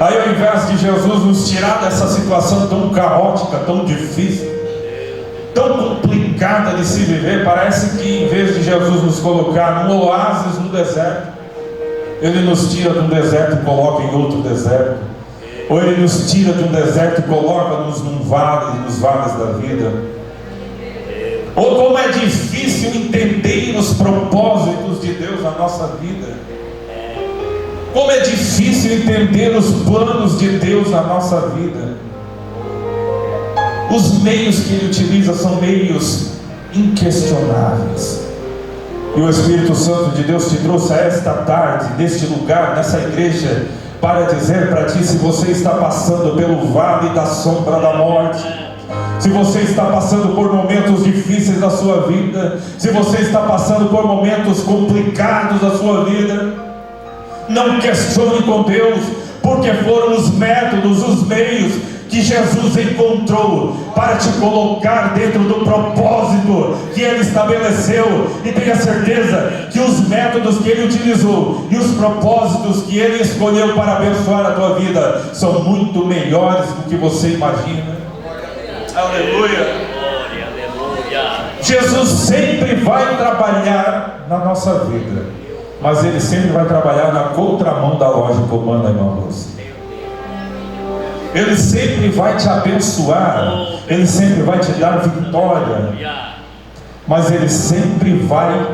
Aí, ao invés de Jesus nos tirar dessa situação tão caótica, tão difícil, tão complicada de se viver, parece que em vez de Jesus nos colocar num oásis no deserto, Ele nos tira de um deserto e coloca em outro deserto. Ou Ele nos tira de um deserto e coloca-nos num vale, nos vales da vida. Ou como é difícil entender os propósitos de Deus na nossa vida. Como é difícil entender os planos de Deus na nossa vida. Os meios que Ele utiliza são meios inquestionáveis. E o Espírito Santo de Deus te trouxe a esta tarde, neste lugar, nessa igreja, para dizer para ti: se você está passando pelo vale da sombra da morte, se você está passando por momentos difíceis da sua vida, se você está passando por momentos complicados da sua vida, não questione com Deus, porque foram os métodos, os meios que Jesus encontrou para te colocar dentro do propósito que Ele estabeleceu. E tenha certeza que os métodos que Ele utilizou e os propósitos que Ele escolheu para abençoar a tua vida são muito melhores do que você imagina. Aleluia! Jesus sempre vai trabalhar na nossa vida, mas Ele sempre vai trabalhar na contramão da lógica humana, irmãos. Ele sempre vai te abençoar, Ele sempre vai te dar vitória, mas Ele sempre vai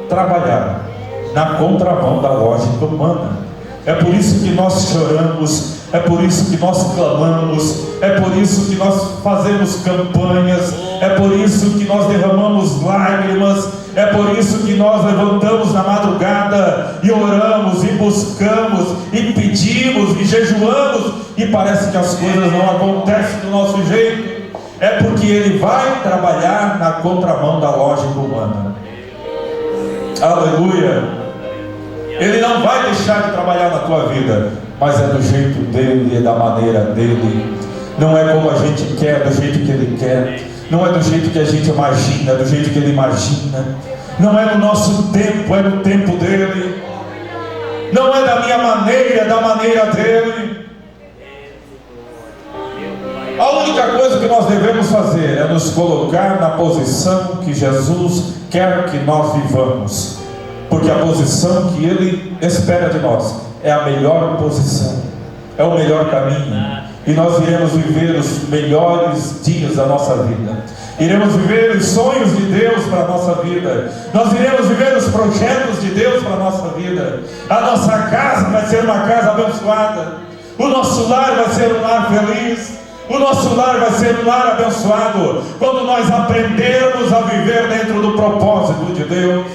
trabalhar na contramão da lógica humana. É por isso que nós choramos, é por isso que nós clamamos, é por isso que nós fazemos campanhas, é por isso que nós derramamos lágrimas, é por isso que nós levantamos na madrugada e oramos e buscamos e pedimos e jejuamos, e parece que as coisas não acontecem do nosso jeito. É porque Ele vai trabalhar na contramão da lógica humana. Aleluia! Ele não vai deixar de trabalhar na tua vida, mas é do jeito dEle, é da maneira dEle. Não é como a gente quer, é do jeito que Ele quer. Não é do jeito que a gente imagina, é do jeito que Ele imagina. Não é no nosso tempo, é no tempo dEle. Não é da minha maneira, é da maneira dEle. A única coisa que nós devemos fazer é nos colocar na posição que Jesus quer que nós vivamos. Porque a posição que Ele espera de nós é a melhor posição, é o melhor caminho. E nós iremos viver os melhores dias da nossa vida. Iremos viver os sonhos de Deus para a nossa vida. Nós iremos viver os projetos de Deus para a nossa vida. A nossa casa vai ser uma casa abençoada. O nosso lar vai ser um lar feliz. O nosso lar vai ser um lar abençoado quando nós aprendermos a viver dentro do propósito de Deus.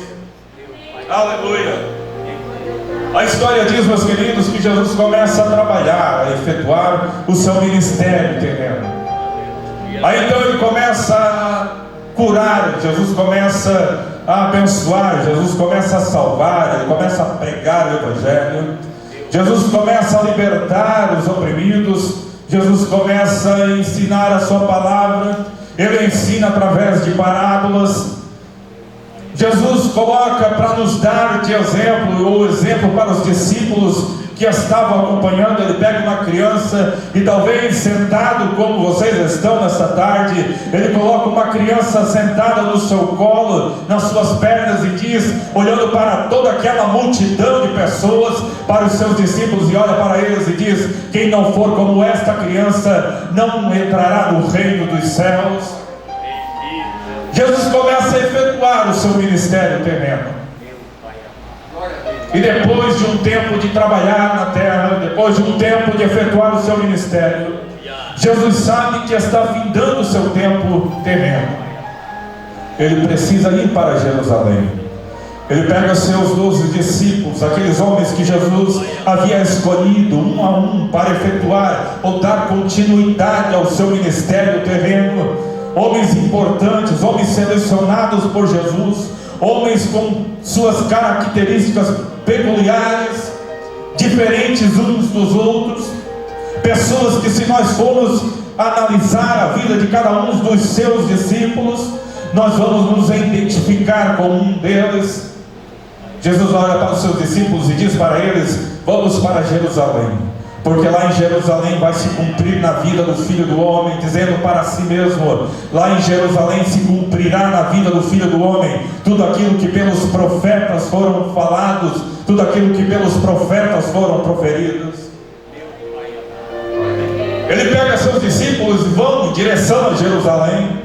Aleluia! A história diz, meus queridos, que Jesus começa a trabalhar, a efetuar o seu ministério terreno. Aí então Ele começa a curar, Jesus começa a abençoar, Jesus começa a salvar, Ele começa a pregar o Evangelho, Jesus começa a libertar os oprimidos, Jesus começa a ensinar a sua palavra, Ele ensina através de parábolas. Jesus coloca para nos dar de exemplo, o exemplo para os discípulos que estavam acompanhando. Ele pega uma criança e talvez sentado como vocês estão nesta tarde, Ele coloca uma criança sentada no seu colo, nas suas pernas, e diz, olhando para toda aquela multidão de pessoas, para os seus discípulos, e olha para eles e diz: quem não for como esta criança não entrará no reino dos céus. Jesus começa a efetuar o seu ministério terreno. E depois de um tempo de trabalhar na terra, depois de um tempo de efetuar o seu ministério, Jesus sabe que está findando o seu tempo terreno. Ele precisa ir para Jerusalém. Ele pega os seus 12 discípulos, aqueles homens que Jesus havia escolhido um a um para efetuar ou dar continuidade ao seu ministério terreno. Homens importantes, homens selecionados por Jesus, homens com suas características peculiares, diferentes uns dos outros, pessoas que, se nós formos analisar a vida de cada um dos seus discípulos, nós vamos nos identificar com um deles. Jesus olha para os seus discípulos e diz para eles: vamos para Jerusalém, Porque lá em Jerusalém vai se cumprir na vida do Filho do Homem, dizendo para si mesmo: lá em Jerusalém se cumprirá na vida do Filho do Homem tudo aquilo que pelos profetas foram falados, tudo aquilo que pelos profetas foram proferidos. Ele pega seus discípulos e vão em direção a Jerusalém.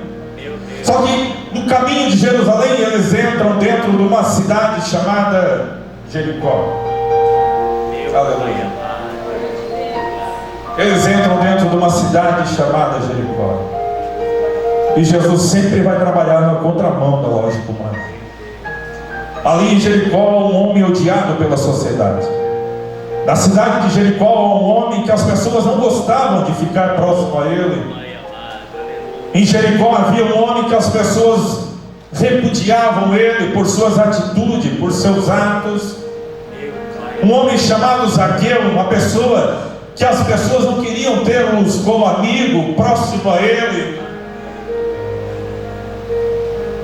Só que no caminho de Jerusalém eles entram dentro de uma cidade chamada Jericó. Aleluia. Eles entram dentro de uma cidade chamada Jericó. E Jesus sempre vai trabalhar na contramão da lógica humana. Ali em Jericó há um homem odiado pela sociedade. Na cidade de Jericó há um homem que as pessoas não gostavam de ficar próximo a ele. Em Jericó havia um homem que as pessoas repudiavam ele por suas atitudes, por seus atos. Um homem chamado Zaqueu, uma pessoa que as pessoas não queriam tê-los como amigo, próximo a ele.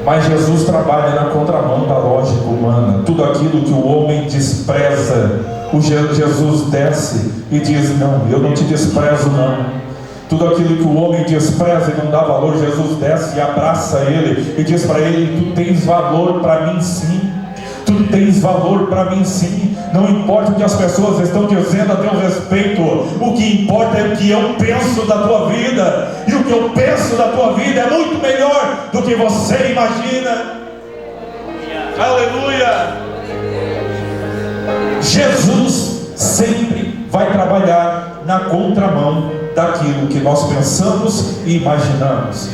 Mas Jesus trabalha na contramão da lógica humana. Tudo aquilo que o homem despreza, Jesus desce e diz: não, eu não te desprezo não. Tudo aquilo que o homem despreza e não dá valor, Jesus desce e abraça ele e diz para ele: tu tens valor para mim sim. Tu tens valor para mim sim. Não importa o que as pessoas estão dizendo a teu respeito, o que importa é o que eu penso da tua vida. E o que eu penso da tua vida é muito melhor do que você imagina. Aleluia. Jesus sempre vai trabalhar na contramão daquilo que nós pensamos e imaginamos.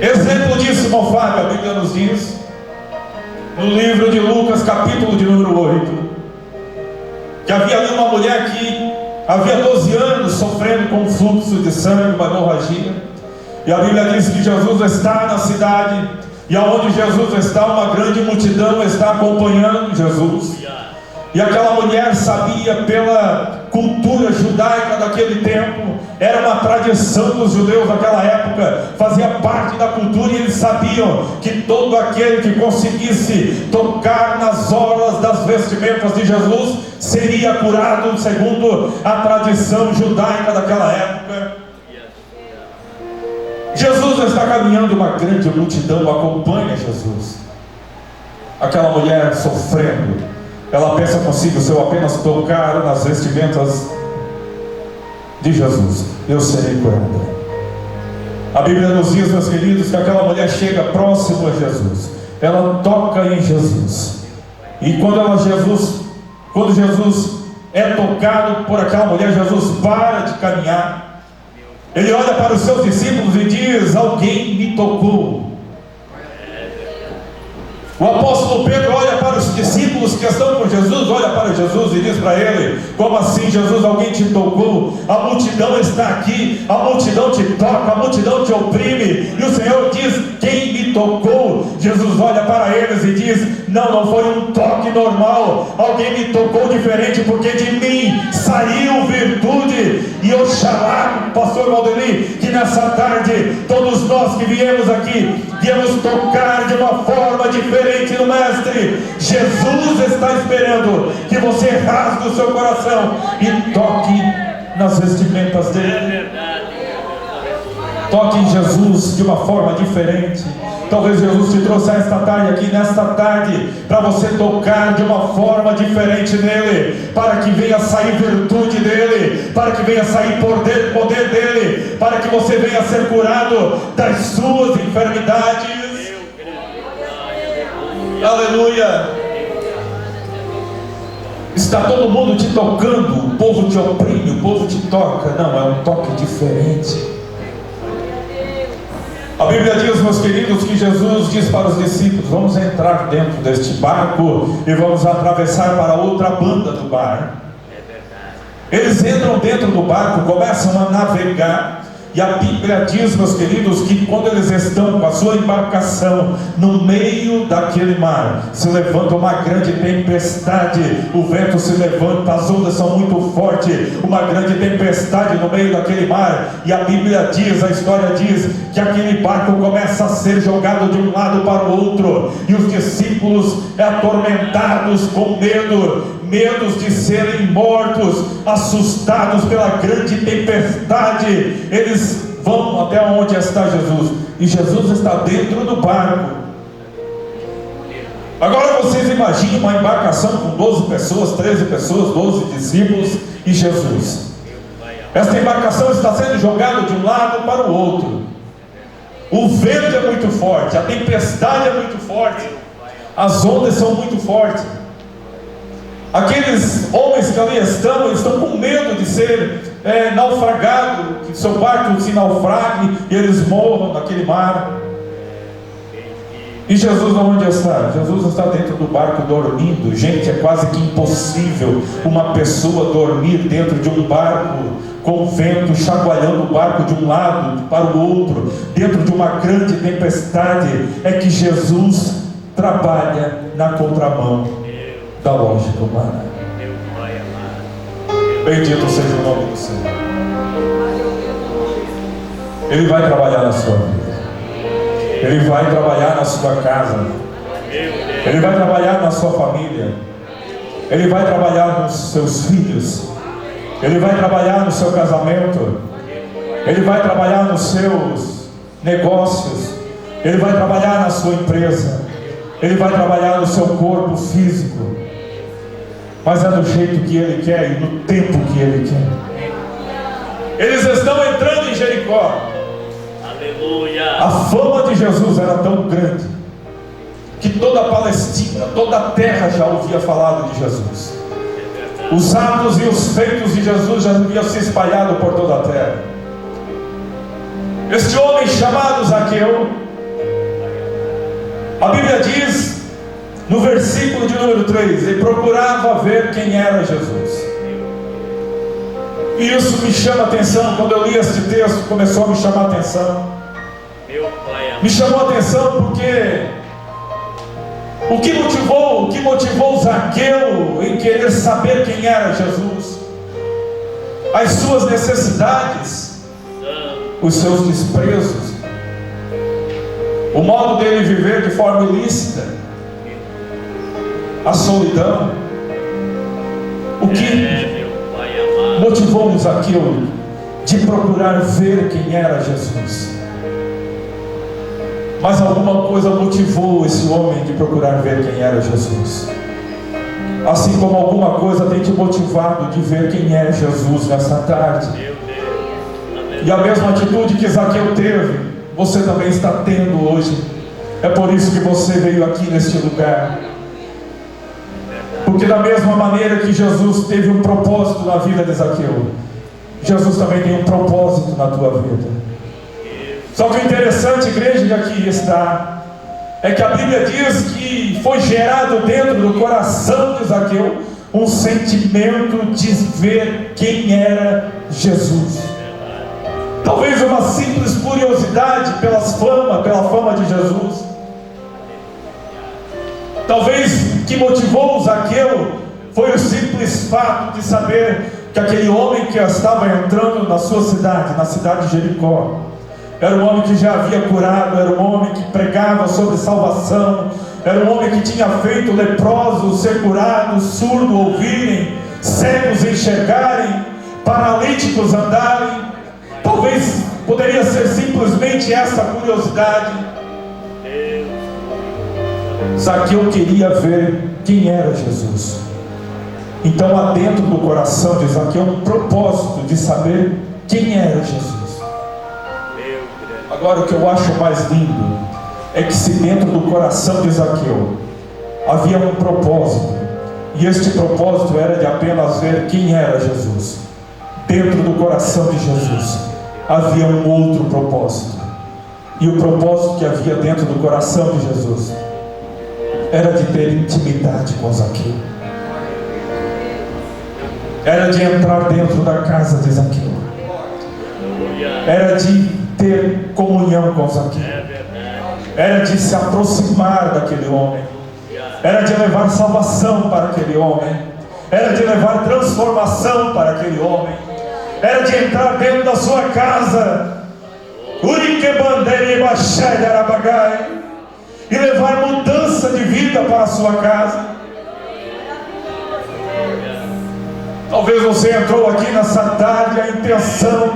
Exemplo disso, irmão Fábio, a Bíblia nos diz no livro de Lucas, capítulo de número 8, que havia ali uma mulher que havia 12 anos sofrendo com um fluxo de sangue, uma hemorragia. E a Bíblia diz que Jesus está na cidade, e aonde Jesus está, uma grande multidão está acompanhando Jesus. E aquela mulher sabia, pela cultura judaica daquele tempo, era uma tradição dos judeus daquela época, fazia parte da cultura, e eles sabiam que todo aquele que conseguisse tocar nas orlas das vestimentas de Jesus seria curado, segundo a tradição judaica daquela época. Jesus está caminhando, uma grande multidão acompanha Jesus. Aquela mulher sofrendo, ela pensa consigo: se eu apenas tocar nas vestimentas de Jesus, eu serei curada. A Bíblia nos diz, meus queridos, que aquela mulher chega próximo a Jesus, ela toca em Jesus, e quando Jesus é tocado por aquela mulher, Jesus para de caminhar. Ele olha para os seus discípulos e diz: alguém me tocou. O apóstolo Pedro olha para os discípulos que estão com Jesus, olha para Jesus e diz para ele: como assim, Jesus, alguém te tocou? A multidão está aqui, a multidão te toca, a multidão te oprime, e o Senhor diz: quem me tocou? Jesus olha para eles e diz: não foi um toque normal, alguém me tocou diferente, porque de mim saiu virtude. E oxalá, pastor Valdeli, que nessa tarde todos nós que viemos aqui viemos tocar de uma forma diferente no Mestre. Jesus está esperando que você rasgue o seu coração e toque nas vestimentas dele. Toque em Jesus de uma forma diferente. Talvez Jesus te trouxe esta tarde aqui, nesta tarde, para você tocar de uma forma diferente nele, para que venha sair virtude dele, para que venha sair poder dele, para que você venha ser curado das suas enfermidades. Aleluia. Está todo mundo te tocando, o povo te oprime, o povo te toca. Não, é um toque diferente. A Bíblia diz, meus queridos, que Jesus diz para os discípulos: vamos entrar dentro deste barco e vamos atravessar para outra banda do mar. Eles entram dentro do barco, começam a navegar, e a Bíblia diz, meus queridos, que quando eles estão com a sua embarcação no meio daquele mar, se levanta uma grande tempestade, o vento se levanta, as ondas são muito fortes, uma grande tempestade no meio daquele mar, e a Bíblia diz, a história diz, que aquele barco começa a ser jogado de um lado para o outro, e os discípulos atormentados com medo medos de serem mortos, assustados pela grande tempestade. Eles vão até onde está Jesus, e Jesus está dentro do barco. Agora vocês imaginem uma embarcação com 12 pessoas, 13 pessoas, 12 discípulos e Jesus. Esta embarcação está sendo jogada de um lado para o outro. O vento é muito forte, a tempestade é muito forte, as ondas são muito fortes. Aqueles homens que ali estão, eles estão com medo de ser naufragados, que seu barco se naufrague e eles morram naquele mar. E Jesus onde está? Jesus está dentro do barco dormindo. Gente, é quase que impossível uma pessoa dormir dentro de um barco com o vento chacoalhando o barco de um lado para o outro, dentro de uma grande tempestade. É que Jesus trabalha na contramão da lógica humana. Bendito seja o nome do Senhor. Ele vai trabalhar na sua vida. Ele vai trabalhar na sua casa. Ele vai trabalhar na sua família. Ele vai trabalhar nos seus filhos. Ele vai trabalhar no seu casamento. Ele vai trabalhar nos seus negócios. Ele vai trabalhar na sua empresa. Ele vai trabalhar no seu corpo físico. Mas é do jeito que Ele quer e no tempo que Ele quer. Eles estão entrando em Jericó. Aleluia. A fama de Jesus era tão grande que toda a Palestina, toda a terra já ouvia falar de Jesus. Os atos e os feitos de Jesus já haviam se espalhado por toda a terra. Este homem chamado Zaqueu, a Bíblia diz no versículo de número 3, ele procurava ver quem era Jesus. E isso me chama a atenção. Quando eu li este texto, começou a me chamar a atenção. Me chamou a atenção porque o que motivou Zaqueu em querer saber quem era Jesus? As suas necessidades, os seus desprezos, o modo dele viver de forma ilícita, a solidão. O que motivou Zaqueu de procurar ver quem era Jesus? Mas alguma coisa motivou esse homem de procurar ver quem era Jesus. Assim como alguma coisa tem te motivado de ver quem é Jesus nesta tarde. E a mesma atitude que Zaqueu teve, você também está tendo hoje. É por isso que você veio aqui neste lugar. Porque da mesma maneira que Jesus teve um propósito na vida de Zaqueu, Jesus também tem um propósito na tua vida. Só que o interessante, igreja, de aqui está, é que a Bíblia diz que foi gerado dentro do coração de Zaqueu um sentimento de ver quem era Jesus. Talvez uma simples curiosidade pela fama de Jesus. Talvez o que motivou Zaqueu foi o simples fato de saber que aquele homem que estava entrando na sua cidade, na cidade de Jericó, era um homem que já havia curado, era um homem que pregava sobre salvação, era um homem que tinha feito leprosos ser curados, surdos ouvirem, cegos enxergarem, paralíticos andarem. Talvez poderia ser simplesmente essa curiosidade. Zaqueu queria ver quem era Jesus. Então há dentro do coração de Zaqueu um propósito de saber quem era Jesus. Agora o que eu acho mais lindo é que se dentro do coração de Zaqueu havia um propósito, e este propósito era de apenas ver quem era Jesus, dentro do coração de Jesus havia um outro propósito. E o propósito que havia dentro do coração de Jesus era de ter intimidade com Zaqueu, era de entrar dentro da casa de Zaqueu, era de ter comunhão com Zaqueu, era de se aproximar daquele homem, era de levar salvação para aquele homem, era de levar transformação para aquele homem, era de entrar dentro da sua casa e levar mudança de vida para a sua casa. Talvez você entrou aqui nessa tarde, a intenção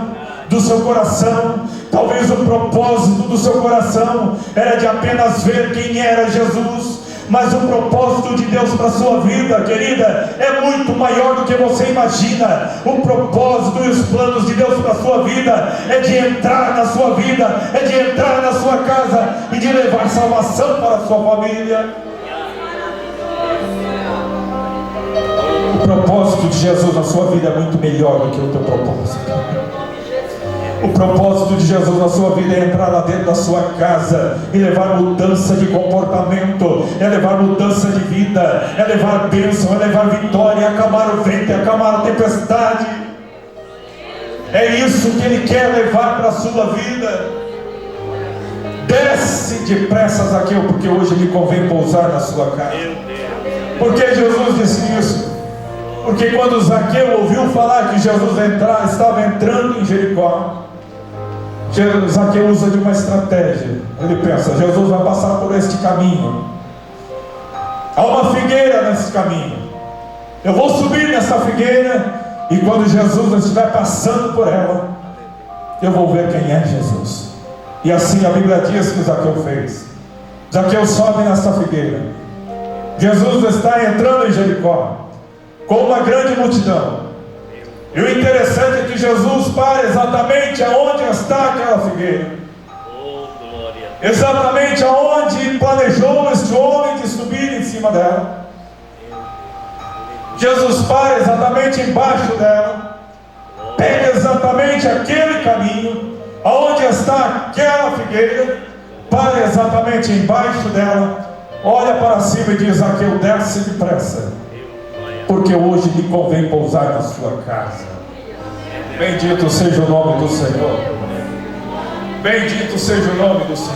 do seu coração, talvez o propósito do seu coração era de apenas ver quem era Jesus. Mas o propósito de Deus para a sua vida, querida, é muito maior do que você imagina. O propósito e os planos de Deus para a sua vida é de entrar na sua vida, é de entrar na sua casa e de levar salvação para a sua família. O propósito de Jesus na sua vida é muito melhor do que o teu propósito. O propósito de Jesus na sua vida é entrar lá dentro da sua casa e levar mudança de comportamento, é levar mudança de vida, é levar bênção, é levar vitória, é acalmar o vento, é acalmar a tempestade. É isso que Ele quer levar para a sua vida. Desce depressa, Zaqueu, porque hoje lhe convém pousar na sua casa. Por que Jesus disse isso? Porque quando Zaqueu ouviu falar que Jesus estava entrando em Jericó, Zaqueu usa de uma estratégia. Ele pensa: Jesus vai passar por este caminho, há uma figueira nesse caminho, eu vou subir nessa figueira, e quando Jesus estiver passando por ela, eu vou ver quem é Jesus. E assim a Bíblia diz que Zaqueu fez. Zaqueu sobe nessa figueira. Jesus está entrando em Jericó com uma grande multidão. E o interessante é que Jesus para exatamente aonde está aquela figueira. Exatamente aonde planejou este homem de subir em cima dela. Jesus para exatamente embaixo dela. Pega exatamente aquele caminho aonde está aquela figueira. Para exatamente embaixo dela. Olha para cima e diz: Zaqueu, desce depressa, porque hoje lhe convém pousar na sua casa. Bendito seja o nome do Senhor. Bendito seja o nome do Senhor.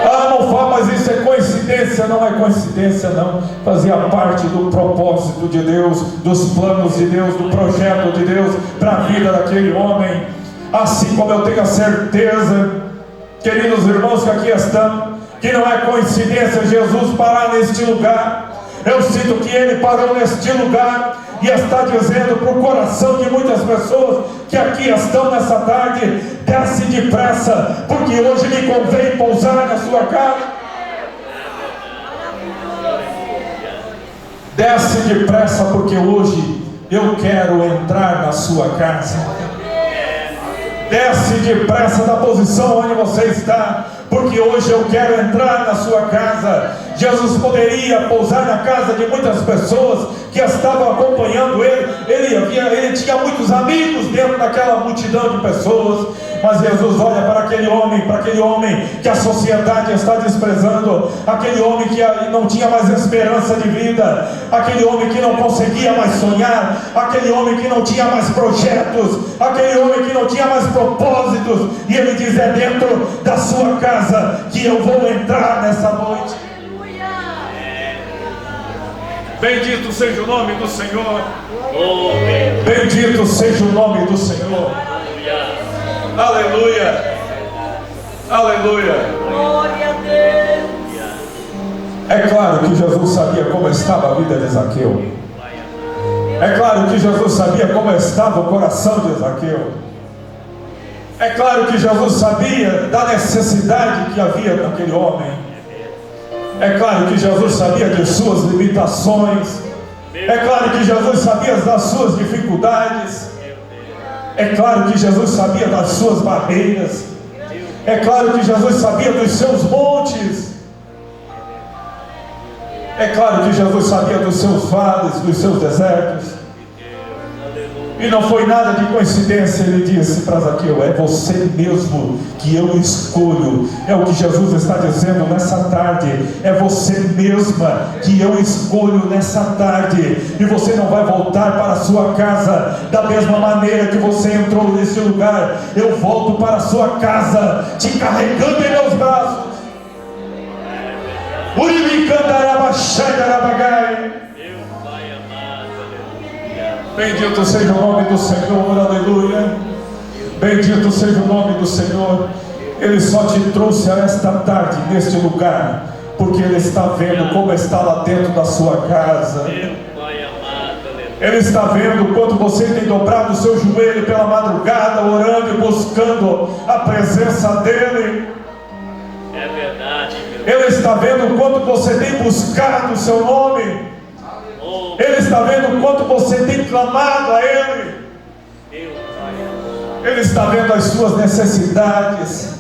Ah, não fala, mas isso é coincidência. Não é coincidência, não. Fazia parte do propósito de Deus, dos planos de Deus, do projeto de Deus para a vida daquele homem. Assim como eu tenho a certeza, queridos irmãos que aqui estão, que não é coincidência Jesus parar neste lugar. Eu sinto que Ele parou neste lugar e está dizendo para o coração de muitas pessoas que aqui estão nessa tarde: desce depressa, porque hoje lhe convém pousar na sua casa. Desce depressa, porque hoje eu quero entrar na sua casa. Desce depressa da posição onde você está, porque hoje eu quero entrar na sua casa. Jesus poderia pousar na casa de muitas pessoas que estavam acompanhando ele. Ele tinha muitos amigos dentro daquela multidão de pessoas. Mas Jesus olha para aquele homem que a sociedade está desprezando, aquele homem que não tinha mais esperança de vida, aquele homem que não conseguia mais sonhar, aquele homem que não tinha mais projetos, aquele homem que não tinha mais propósitos. E ele diz: é dentro da sua casa que eu vou entrar nessa noite. Bendito seja o nome do Senhor. Bendito seja o nome do Senhor. Aleluia. Aleluia. Glória a Deus. É claro que Jesus sabia como estava a vida de Zaqueu. É claro que Jesus sabia como estava o coração de Zaqueu. É claro que Jesus sabia da necessidade que havia naquele homem. É claro que Jesus sabia de suas limitações. É claro que Jesus sabia das suas dificuldades. É claro que Jesus sabia das suas barreiras. É claro que Jesus sabia dos seus montes. É claro que Jesus sabia dos seus vales, dos seus desertos. E não foi nada de coincidência. Ele disse para Zaqueu: é você mesmo que eu escolho. É o que Jesus está dizendo nessa tarde. É você mesma que eu escolho nessa tarde. E você não vai voltar para a sua casa da mesma maneira que você entrou nesse lugar. Eu volto para a sua casa te carregando em meus braços. Bendito seja o nome do Senhor, aleluia. Bendito seja o nome do Senhor. Ele só te trouxe a esta tarde, neste lugar, porque Ele está vendo como está lá dentro da sua casa. Ele está vendo o quanto você tem dobrado o seu joelho pela madrugada, orando e buscando a presença dEle. É verdade, meu Ele está vendo o quanto você tem buscado o seu nome. Oh, Ele está vendo o quanto você tem clamado a Ele. meu Pai. Ele está vendo as suas necessidades.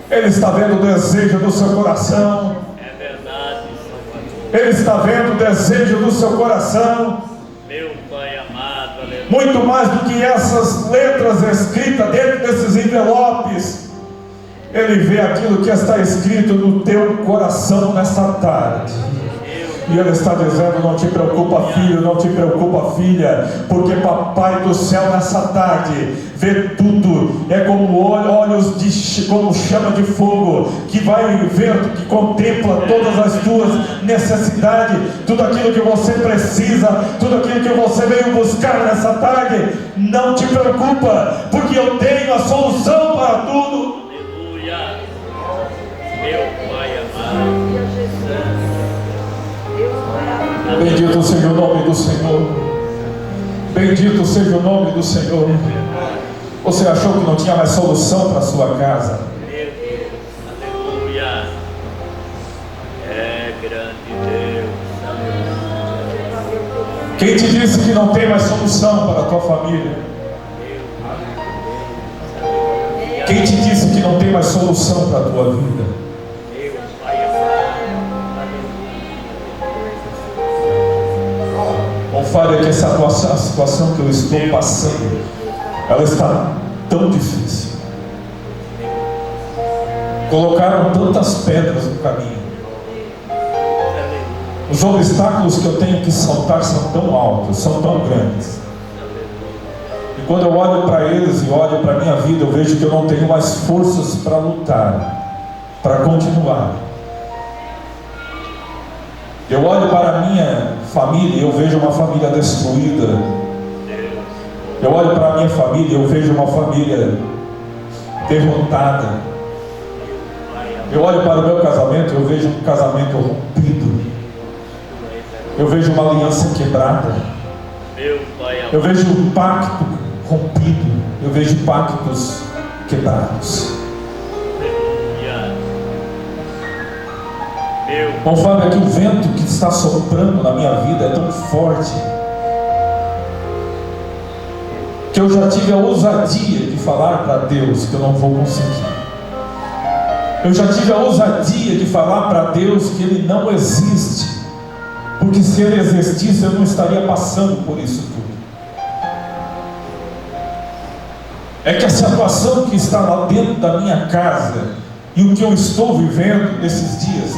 Ele está vendo o desejo do seu coração. É verdade, Salvador. Ele está vendo o desejo do seu coração. Meu Pai amado, aleluia. Muito mais do que essas letras escritas dentro desses envelopes. Ele vê aquilo que está escrito no teu coração nessa tarde. E Ele está dizendo: não te preocupa, filho, não te preocupa, filha, porque Papai do céu nessa tarde vê tudo. É como olhos como chama de fogo, que vai ver, que contempla todas as tuas necessidades, tudo aquilo que você precisa, tudo aquilo que você veio buscar nessa tarde. Não te preocupa, porque eu tenho a solução para tudo. Aleluia. Meu Pai amado. Bendito seja o nome do Senhor. Bendito seja o nome do Senhor. Você achou que não tinha mais solução para a sua casa? Meu Deus. Aleluia. É grande Deus. Quem te disse que não tem mais solução para a tua família? Quem te disse que não tem mais solução para a tua vida? Meu Pai amado. Não fale que essa situação que eu estou passando, ela está tão difícil. Colocaram tantas pedras no caminho. Os obstáculos que eu tenho que saltar são tão altos, são tão grandes. E quando eu olho para eles e olho para a minha vida, eu vejo que eu não tenho mais forças para lutar, para continuar. Eu olho para a minha família e eu vejo uma família destruída. Eu olho para a minha família e eu vejo uma família derrotada. Eu olho para o meu casamento e eu vejo um casamento rompido. Eu vejo uma aliança quebrada. Meu Pai amado. Eu vejo um pacto rompido. Eu vejo pactos quebrados. Aleluia. Meu Bom, Fábio, é que o vento que está soprando na minha vida é tão forte que eu já tive a ousadia de falar para Deus que eu não vou conseguir. Eu já tive a ousadia de falar para Deus que Ele não existe, porque se Ele existisse eu não estaria passando por isso tudo. É que a situação que está lá dentro da minha casa e o que eu estou vivendo nesses dias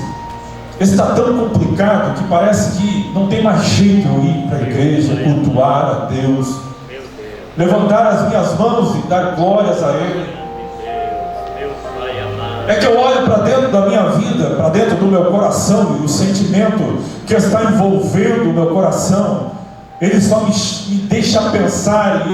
está tão complicado que parece que não tem mais jeito eu ir para a igreja, cultuar a Deus, Deus. levantar as minhas mãos e dar glórias a Ele. Meu Pai amado. É que eu olho para dentro da minha vida, para dentro do meu coração, e o sentimento que está envolvendo o meu coração, ele só me deixa pensar